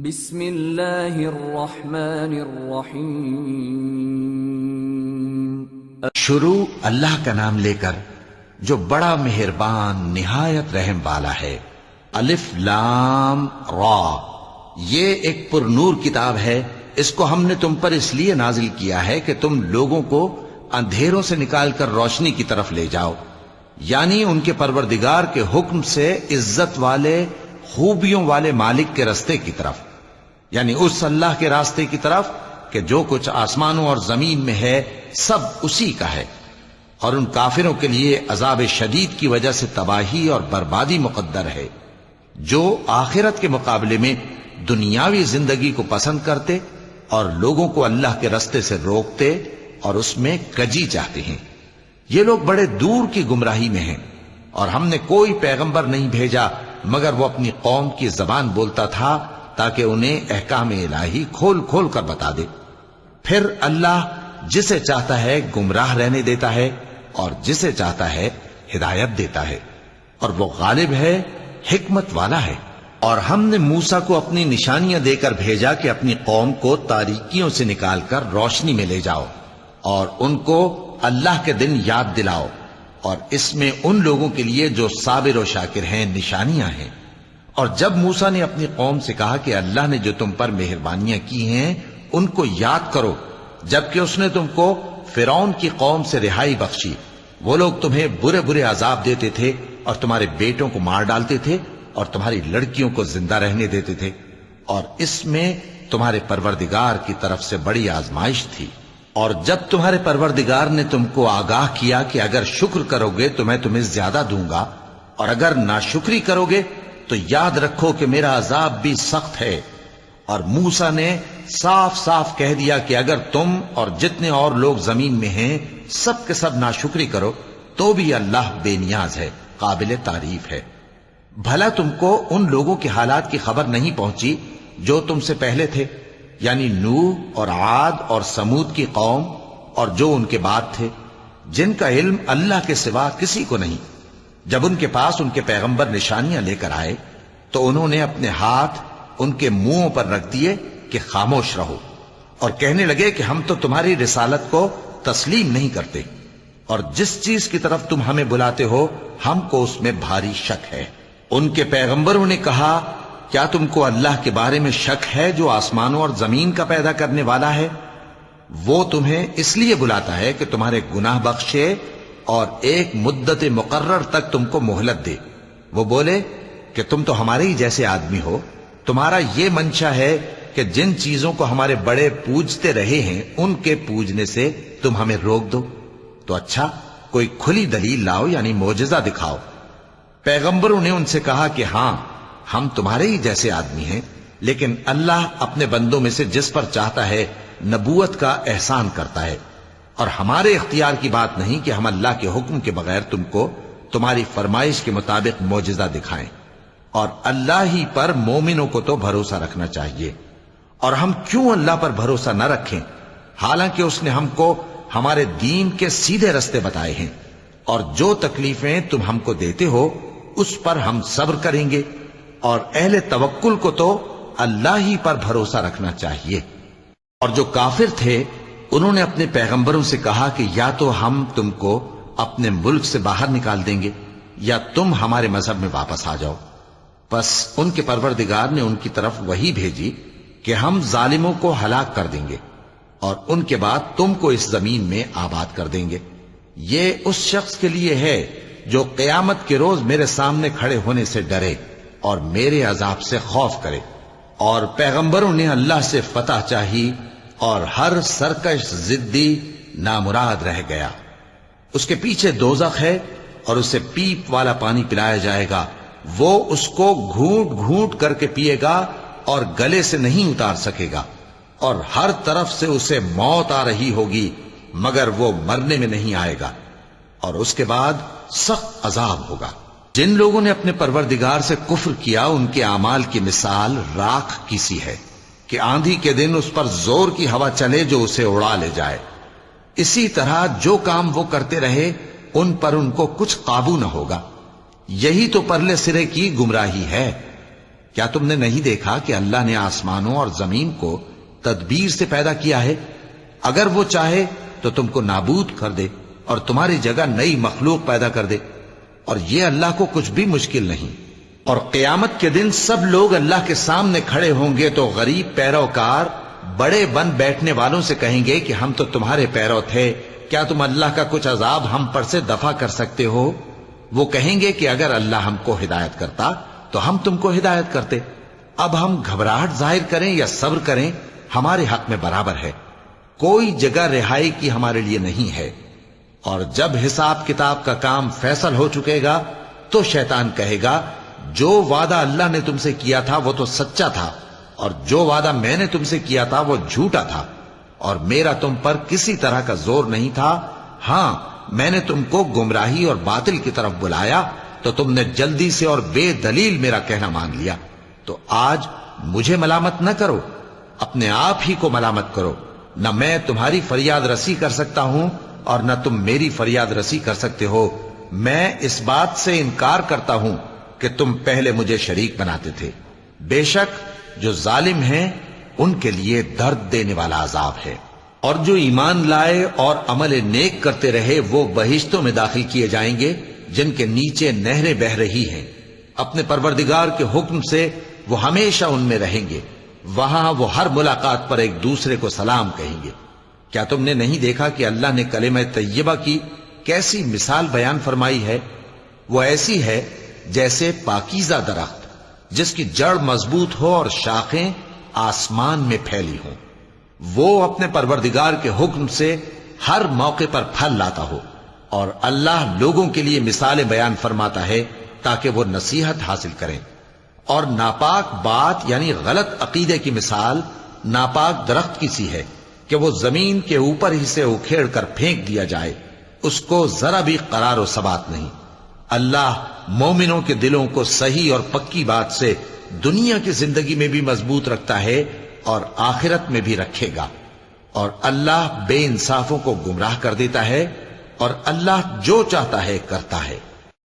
بسم اللہ الرحمن الرحیم۔ شروع اللہ کا نام لے کر جو بڑا مہربان نہایت رحم والا ہے۔ الف لام را، یہ ایک پر نور کتاب ہے، اس کو ہم نے تم پر اس لیے نازل کیا ہے کہ تم لوگوں کو اندھیروں سے نکال کر روشنی کی طرف لے جاؤ، یعنی ان کے پروردگار کے حکم سے عزت والے خوبیوں والے مالک کے راستے کی طرف، یعنی اس اللہ کے راستے کی طرف کہ جو کچھ آسمانوں اور زمین میں ہے سب اسی کا ہے۔ اور ان کافروں کے لیے عذاب شدید کی وجہ سے تباہی اور بربادی مقدر ہے، جو آخرت کے مقابلے میں دنیاوی زندگی کو پسند کرتے اور لوگوں کو اللہ کے راستے سے روکتے اور اس میں کجی چاہتے ہیں۔ یہ لوگ بڑے دور کی گمراہی میں ہیں، اور ہم نے کوئی پیغمبر نہیں بھیجا مگر وہ اپنی قوم کی زبان بولتا تھا تاکہ انہیں احکام الہی کھول کھول کر بتا دے۔ پھر اللہ جسے چاہتا ہے گمراہ رہنے دیتا ہے اور جسے چاہتا ہے ہدایت دیتا ہے، اور وہ غالب ہے، حکمت والا ہے۔ اور ہم نے موسیٰ کو اپنی نشانیاں دے کر بھیجا کہ اپنی قوم کو تاریکیوں سے نکال کر روشنی میں لے جاؤ اور ان کو اللہ کے دن یاد دلاؤ، اور اس میں ان لوگوں کے لیے جو صابر و شاکر ہیں نشانیاں ہیں۔ اور جب موسیٰ نے اپنی قوم سے کہا کہ اللہ نے جو تم پر مہربانیاں کی ہیں ان کو یاد کرو، جبکہ اس نے تم کو فرعون کی قوم سے رہائی بخشی، وہ لوگ تمہیں برے برے عذاب دیتے تھے اور تمہارے بیٹوں کو مار ڈالتے تھے اور تمہاری لڑکیوں کو زندہ رہنے دیتے تھے، اور اس میں تمہارے پروردگار کی طرف سے بڑی آزمائش تھی۔ اور جب تمہارے پروردگار نے تم کو آگاہ کیا کہ اگر شکر کرو گے تو میں تمہیں زیادہ دوں گا، اور اگر ناشکری کرو گے تو یاد رکھو کہ میرا عذاب بھی سخت ہے۔ اور موسیٰ نے صاف صاف کہہ دیا کہ اگر تم اور جتنے اور لوگ زمین میں ہیں سب کے سب ناشکری کرو تو بھی اللہ بے نیاز ہے، قابل تعریف ہے۔ بھلا تم کو ان لوگوں کے حالات کی خبر نہیں پہنچی جو تم سے پہلے تھے، یعنی نوح اور عاد اور سمود کی قوم اور جو ان کے بعد تھے، جن کا علم اللہ کے سوا کسی کو نہیں۔ جب ان کے پاس ان کے پیغمبر نشانیاں لے کر آئے تو انہوں نے اپنے ہاتھ ان کے منہوں پر رکھ دیے کہ خاموش رہو، اور کہنے لگے کہ ہم تو تمہاری رسالت کو تسلیم نہیں کرتے، اور جس چیز کی طرف تم ہمیں بلاتے ہو ہم کو اس میں بھاری شک ہے۔ ان کے پیغمبروں نے کہا، کیا تم کو اللہ کے بارے میں شک ہے جو آسمانوں اور زمین کا پیدا کرنے والا ہے؟ وہ تمہیں اس لیے بلاتا ہے کہ تمہارے گناہ بخشے اور ایک مدت مقرر تک تم کو مہلت دے۔ وہ بولے کہ تم تو ہمارے ہی جیسے آدمی ہو، تمہارا یہ منشا ہے کہ جن چیزوں کو ہمارے بڑے پوجتے رہے ہیں ان کے پوجنے سے تم ہمیں روک دو، تو اچھا کوئی کھلی دلیل لاؤ، یعنی معجزہ دکھاؤ۔ پیغمبروں نے ان سے کہا کہ ہاں ہم تمہارے ہی جیسے آدمی ہیں، لیکن اللہ اپنے بندوں میں سے جس پر چاہتا ہے نبوت کا احسان کرتا ہے، اور ہمارے اختیار کی بات نہیں کہ ہم اللہ کے حکم کے بغیر تم کو تمہاری فرمائش کے مطابق معجزہ دکھائیں۔ اور اللہ ہی پر مومنوں کو تو بھروسہ رکھنا چاہیے، اور ہم کیوں اللہ پر بھروسہ نہ رکھیں حالانکہ اس نے ہم کو ہمارے دین کے سیدھے رستے بتائے ہیں، اور جو تکلیفیں تم ہم کو دیتے ہو اس پر ہم صبر کریں گے، اور اہل توکل کو تو اللہ ہی پر بھروسہ رکھنا چاہیے۔ اور جو کافر تھے انہوں نے اپنے پیغمبروں سے کہا کہ یا تو ہم تم کو اپنے ملک سے باہر نکال دیں گے یا تم ہمارے مذہب میں واپس آ جاؤ۔ بس ان کے پروردگار نے ان کی طرف وحی بھیجی کہ ہم ظالموں کو ہلاک کر دیں گے اور ان کے بعد تم کو اس زمین میں آباد کر دیں گے۔ یہ اس شخص کے لیے ہے جو قیامت کے روز میرے سامنے کھڑے ہونے سے ڈرے اور میرے عذاب سے خوف کرے۔ اور پیغمبروں نے اللہ سے فتح چاہی اور ہر سرکش ضدی نامراد رہ گیا۔ اس کے پیچھے دوزخ ہے اور اسے پیپ والا پانی پلایا جائے گا، وہ اس کو گھونٹ گھونٹ کر کے پیے گا اور گلے سے نہیں اتار سکے گا، اور ہر طرف سے اسے موت آ رہی ہوگی مگر وہ مرنے میں نہیں آئے گا، اور اس کے بعد سخت عذاب ہوگا۔ جن لوگوں نے اپنے پروردگار سے کفر کیا ان کے اعمال کی مثال راکھ کی سی ہے کہ آندھی کے دن اس پر زور کی ہوا چلے جو اسے اڑا لے جائے۔ اسی طرح جو کام وہ کرتے رہے ان پر ان کو کچھ قابو نہ ہوگا۔ یہی تو پرلے سرے کی گمراہی ہے۔ کیا تم نے نہیں دیکھا کہ اللہ نے آسمانوں اور زمین کو تدبیر سے پیدا کیا ہے؟ اگر وہ چاہے تو تم کو نابود کر دے اور تمہاری جگہ نئی مخلوق پیدا کر دے، اور یہ اللہ کو کچھ بھی مشکل نہیں۔ اور قیامت کے دن سب لوگ اللہ کے سامنے کھڑے ہوں گے تو غریب پیروکار بڑے بن بیٹھنے والوں سے کہیں گے کہ ہم تو تمہارے پیرو تھے، کیا تم اللہ کا کچھ عذاب ہم پر سے دفع کر سکتے ہو؟ وہ کہیں گے کہ اگر اللہ ہم کو ہدایت کرتا تو ہم تم کو ہدایت کرتے۔ اب ہم گھبراہٹ ظاہر کریں یا صبر کریں، ہمارے حق میں برابر ہے، کوئی جگہ رہائی کی ہمارے لیے نہیں ہے۔ اور جب حساب کتاب کا کام فیصل ہو چکے گا تو شیطان کہے گا جو وعدہ اللہ نے تم سے کیا تھا وہ تو سچا تھا، اور جو وعدہ میں نے تم سے کیا تھا وہ جھوٹا تھا، اور میرا تم پر کسی طرح کا زور نہیں تھا۔ ہاں، میں نے تم کو گمراہی اور باطل کی طرف بلایا تو تم نے جلدی سے اور بے دلیل میرا کہنا مان لیا، تو آج مجھے ملامت نہ کرو، اپنے آپ ہی کو ملامت کرو۔ نہ میں تمہاری فریاد رسی کر سکتا ہوں اور نہ تم میری فریاد رسی کر سکتے ہو۔ میں اس بات سے انکار کرتا ہوں کہ تم پہلے مجھے شریک بناتے تھے۔ بے شک جو ظالم ہیں ان کے لیے درد دینے والا عذاب ہے۔ اور جو ایمان لائے اور عمل نیک کرتے رہے وہ بہشتوں میں داخل کیے جائیں گے جن کے نیچے نہریں بہہ رہی ہیں۔ اپنے پروردگار کے حکم سے وہ ہمیشہ ان میں رہیں گے، وہاں وہ ہر ملاقات پر ایک دوسرے کو سلام کہیں گے۔ کیا تم نے نہیں دیکھا کہ اللہ نے کلمہ طیبہ کی کیسی مثال بیان فرمائی ہے؟ وہ ایسی ہے جیسے پاکیزہ درخت جس کی جڑ مضبوط ہو اور شاخیں آسمان میں پھیلی ہوں، وہ اپنے پروردگار کے حکم سے ہر موقع پر پھل لاتا ہو۔ اور اللہ لوگوں کے لیے مثالیں بیان فرماتا ہے تاکہ وہ نصیحت حاصل کریں۔ اور ناپاک بات یعنی غلط عقیدے کی مثال ناپاک درخت کی سی ہے کہ وہ زمین کے اوپر ہی سے اکھیڑ کر پھینک دیا جائے، اس کو ذرا بھی قرار و ثبات نہیں۔ اللہ مومنوں کے دلوں کو صحیح اور پکی بات سے دنیا کی زندگی میں بھی مضبوط رکھتا ہے اور آخرت میں بھی رکھے گا۔ اور اللہ بے انصافوں کو گمراہ کر دیتا ہے، اور اللہ جو چاہتا ہے کرتا ہے۔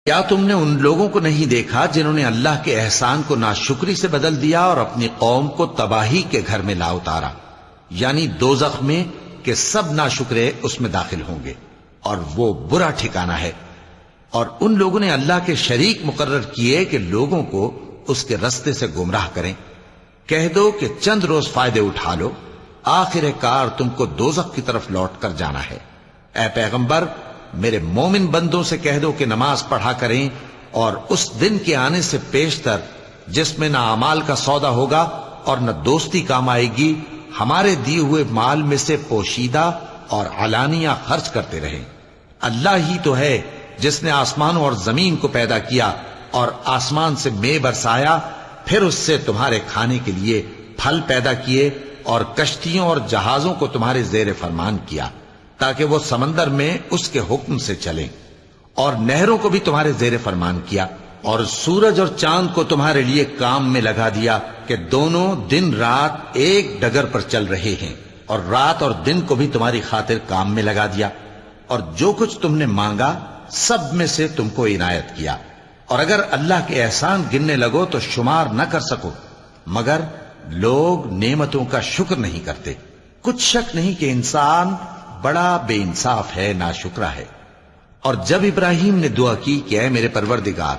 کیا تم نے ان لوگوں کو نہیں دیکھا جنہوں نے اللہ کے احسان کو ناشکری سے بدل دیا اور اپنی قوم کو تباہی کے گھر میں لا اتارا، یعنی دوزخ میں، کہ سب ناشکرے اس میں داخل ہوں گے اور وہ برا ٹھکانہ ہے۔ اور ان لوگوں نے اللہ کے شریک مقرر کیے کہ لوگوں کو اس کے رستے سے گمراہ کریں۔ کہہ دو کہ چند روز فائدے اٹھا لو، آخر کار تم کو دوزخ کی طرف لوٹ کر جانا ہے۔ اے پیغمبر، میرے مومن بندوں سے کہہ دو کہ نماز پڑھا کریں، اور اس دن کے آنے سے پیشتر جس میں نہ اعمال کا سودا ہوگا اور نہ دوستی کام آئے گی، ہمارے دیے ہوئے مال میں سے پوشیدہ اور علانیہ خرچ کرتے رہیں۔ اللہ ہی تو ہے جس نے آسمانوں اور زمین کو پیدا کیا اور آسمان سے مے برسایا، پھر اس سے تمہارے کھانے کے لیے پھل پیدا کیے اور کشتیوں اور جہازوں کو تمہارے زیر فرمان کیا تاکہ وہ سمندر میں اس کے حکم سے چلیں، اور نہروں کو بھی تمہارے زیر فرمان کیا، اور سورج اور چاند کو تمہارے لیے کام میں لگا دیا کہ دونوں دن رات ایک ڈگر پر چل رہے ہیں، اور رات اور دن کو بھی تمہاری خاطر کام میں لگا دیا، اور جو کچھ تم نے مانگا سب میں سے تم کو عنایت کیا۔ اور اگر اللہ کے احسان گننے لگو تو شمار نہ کر سکو، مگر لوگ نعمتوں کا شکر نہیں کرتے۔ کچھ شک نہیں کہ انسان بڑا بے انصاف ہے، ناشکرا ہے۔ اور جب ابراہیم نے دعا کی کہ اے میرے پروردگار،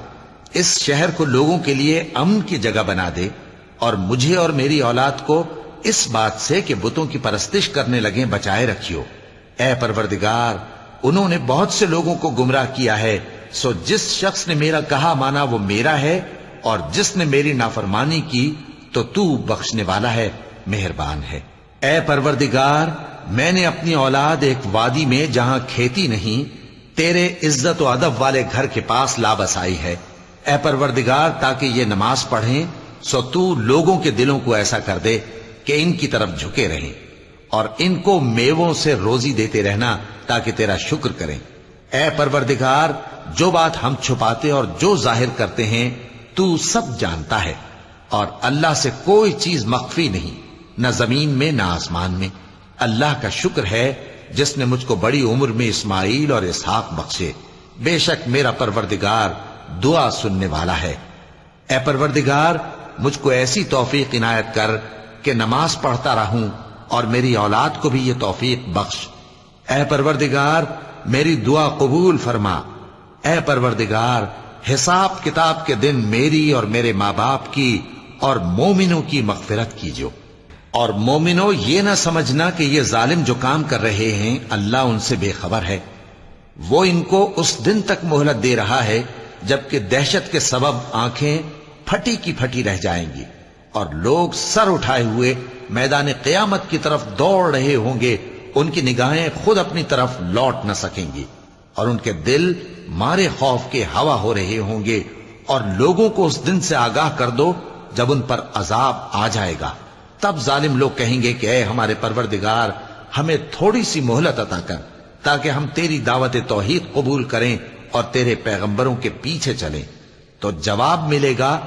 اس شہر کو لوگوں کے لیے امن کی جگہ بنا دے، اور مجھے اور میری اولاد کو اس بات سے کہ بتوں کی پرستش کرنے لگیں بچائے رکھیو۔ اے پروردگار، انہوں نے بہت سے لوگوں کو گمراہ کیا ہے، سو جس شخص نے میرا کہا مانا وہ میرا ہے، اور جس نے میری نافرمانی کی تو تو بخشنے والا ہے، مہربان ہے۔ اے پروردگار، میں نے اپنی اولاد ایک وادی میں جہاں کھیتی نہیں، تیرے عزت و ادب والے گھر کے پاس لا بسائی ہے۔ اے پروردگار، تاکہ یہ نماز پڑھیں، سو تو لوگوں کے دلوں کو ایسا کر دے کہ ان کی طرف جھکے رہیں، اور ان کو میووں سے روزی دیتے رہنا تاکہ تیرا شکر کریں۔ اے پروردگار، جو بات ہم چھپاتے اور جو ظاہر کرتے ہیں تو سب جانتا ہے، اور اللہ سے کوئی چیز مخفی نہیں، نہ زمین میں نہ آسمان میں۔ اللہ کا شکر ہے جس نے مجھ کو بڑی عمر میں اسماعیل اور اسحاق بخشے، بے شک میرا پروردگار دعا سننے والا ہے۔ اے پروردگار، مجھ کو ایسی توفیق عنایت کر کہ نماز پڑھتا رہوں اور میری اولاد کو بھی یہ توفیق بخش۔ اے پروردگار میری دعا قبول فرما۔ اے پروردگار حساب کتاب کے دن میری اور میرے ماں باپ کی اور مومنوں کی مغفرت کیجو۔ اور مومنوں یہ نہ سمجھنا کہ یہ ظالم جو کام کر رہے ہیں اللہ ان سے بے خبر ہے، وہ ان کو اس دن تک مہلت دے رہا ہے جبکہ دہشت کے سبب آنکھیں پھٹی کی پھٹی رہ جائیں گی اور لوگ سر اٹھائے ہوئے میدان قیامت کی طرف دوڑ رہے ہوں گے، ان کی نگاہیں خود اپنی طرف لوٹ نہ سکیں گی اور ان کے دل مارے خوف کے ہوا ہو رہے ہوں گے۔ اور لوگوں کو اس دن سے آگاہ کر دو جب ان پر عذاب آ جائے گا، تب ظالم لوگ کہیں گے کہ اے ہمارے پروردگار ہمیں تھوڑی سی مہلت عطا کر تاکہ ہم تیری دعوت توحید قبول کریں اور تیرے پیغمبروں کے پیچھے چلیں۔ تو جواب ملے گا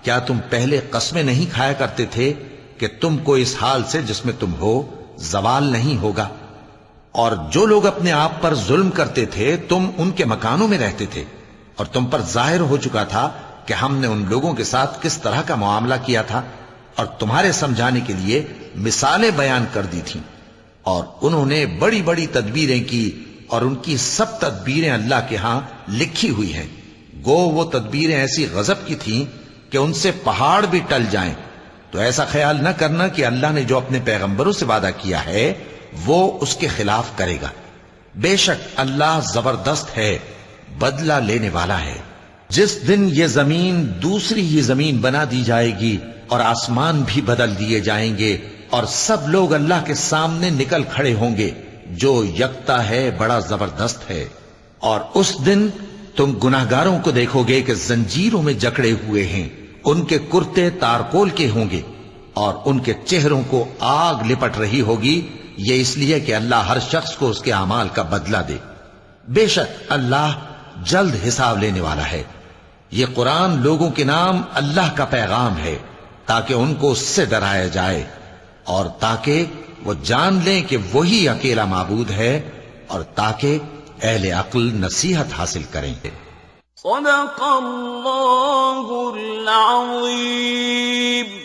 کیا تم پہلے قسمیں نہیں کھایا کرتے تھے کہ تم کو اس حال سے جس میں تم ہو زوال نہیں ہوگا؟ اور جو لوگ اپنے آپ پر ظلم کرتے تھے تم ان کے مکانوں میں رہتے تھے اور تم پر ظاہر ہو چکا تھا کہ ہم نے ان لوگوں کے ساتھ کس طرح کا معاملہ کیا تھا اور تمہارے سمجھانے کے لیے مثالیں بیان کر دی تھیں۔ اور انہوں نے بڑی بڑی تدبیریں کی اور ان کی سب تدبیریں اللہ کے ہاں لکھی ہوئی ہیں، گو وہ تدبیریں ایسی غضب کی تھیں کہ ان سے پہاڑ بھی ٹل جائیں۔ تو ایسا خیال نہ کرنا کہ اللہ نے جو اپنے پیغمبروں سے وعدہ کیا ہے وہ اس کے خلاف کرے گا۔ بے شک اللہ زبردست ہے، بدلہ لینے والا ہے۔ جس دن یہ زمین دوسری ہی زمین بنا دی جائے گی اور آسمان بھی بدل دیے جائیں گے اور سب لوگ اللہ کے سامنے نکل کھڑے ہوں گے جو یکتا ہے بڑا زبردست ہے۔ اور اس دن تم گناہگاروں کو دیکھو گے کہ زنجیروں میں جکڑے ہوئے ہیں، ان کے کرتے تارکول کے ہوں گے اور ان کے چہروں کو آگ لپٹ رہی ہوگی، یہ اس لیے کہ اللہ ہر شخص کو اس کے اعمال کا بدلہ دے۔ بے شک اللہ جلد حساب لینے والا ہے۔ یہ قرآن لوگوں کے نام اللہ کا پیغام ہے تاکہ ان کو اس سے ڈرایا جائے اور تاکہ وہ جان لیں کہ وہی اکیلا معبود ہے اور تاکہ اہل عقل نصیحت حاصل کریں۔ صدق اللہ العظیم۔